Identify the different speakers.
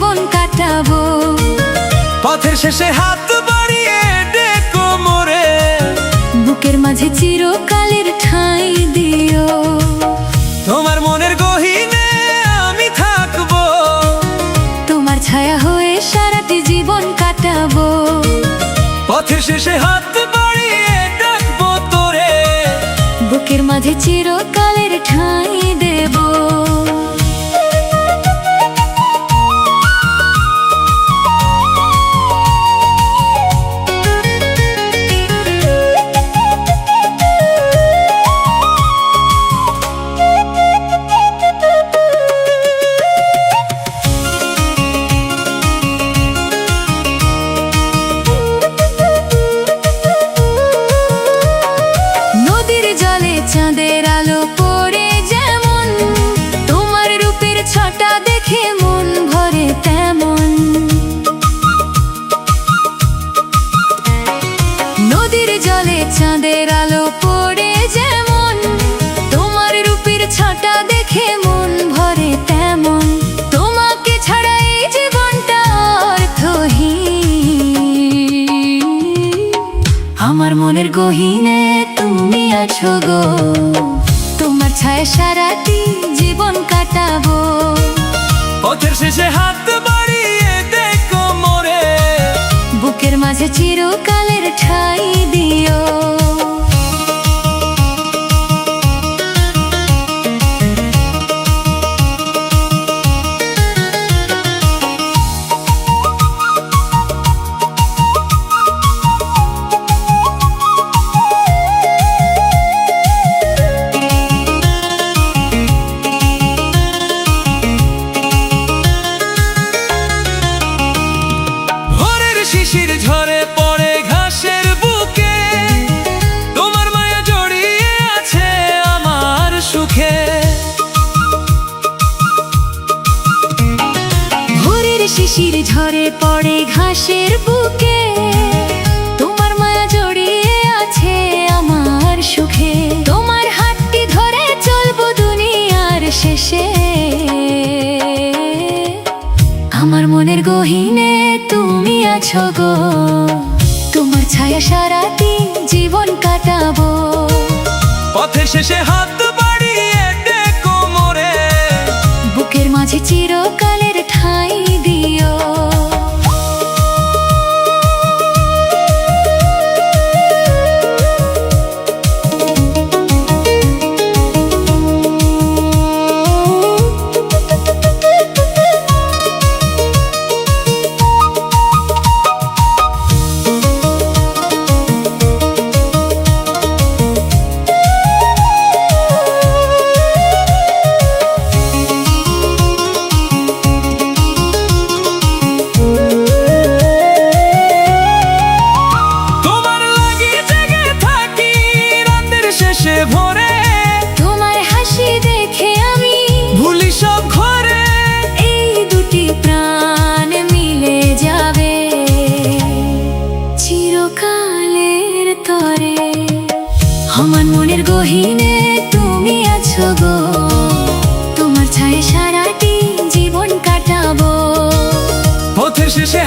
Speaker 1: জীবন কাটাবো।
Speaker 2: পথের শেষে হাত বাড়িয়ে ডেকো মোরে,
Speaker 1: বুকের মাঝে চিরকালের ঠাঁই দিও।
Speaker 2: তোমার মনের গহীনে আমি থাকবো,
Speaker 1: তোমার ছায়া হয়ে সারাটি জীবন কাটাবো।
Speaker 2: পথের শেষে হাত বাড়িয়ে ডাকবো তোরে,
Speaker 1: বুকের মাঝে চিরকালের ঠাঁই দেব। চাঁদের আলো পড়ে যেমন, তোমার রূপের ছটা দেখে মন ভরে তেমন। নদীর জলে চাঁদের আলো পড়ে যেমন, তোমার রূপের ছটা দেখে মন ভরে তেমন। তোমাকে ছাড়া এই জীবনটা অর্থহীন। আমার মনের গহীনে তুমি আছো গো, তোমার ছায়া সারাটি জীবন কাটাবো।
Speaker 2: পথের শেষে হাত বাড়িয়ে ডেকো মোরে,
Speaker 1: বুকের মাঝে চিরকালের ঠাঁই দিও।
Speaker 2: শিশির ঝরে পড়ে ঘাসের বুকে, তোমার মায়া জড়িয়ে আছে আমার সুখে।
Speaker 1: ভোরের শিশির ঝরে পড়ে ঘাসের বুকে, তোমার মায়া জড়িয়ে আছে আমার সুখে। তোমার হাতটি ধরে চলবো দুনিয়ার শেষে। আমার মনের গহীনে তুমি আছো গো, তোমার ছায়া সারাটি জীবন কাটাবো।
Speaker 2: পথের শেষে হাত বাড়িয়ে ডেকো মোরে,
Speaker 1: বুকের মাঝে চিরকালের ঠাঁই দিও।
Speaker 2: ভোরে
Speaker 1: তোমার হাসি দেখে আমি
Speaker 2: ভুলি সব ঘরে,
Speaker 1: এই দুটি প্রাণ মিলে যাবে চিরকালের তরে। আমার মনের গহীনে তুমি আছো গো, তোমার ছায়া সারাটি জীবন কাটাবো।
Speaker 2: পথের শেষে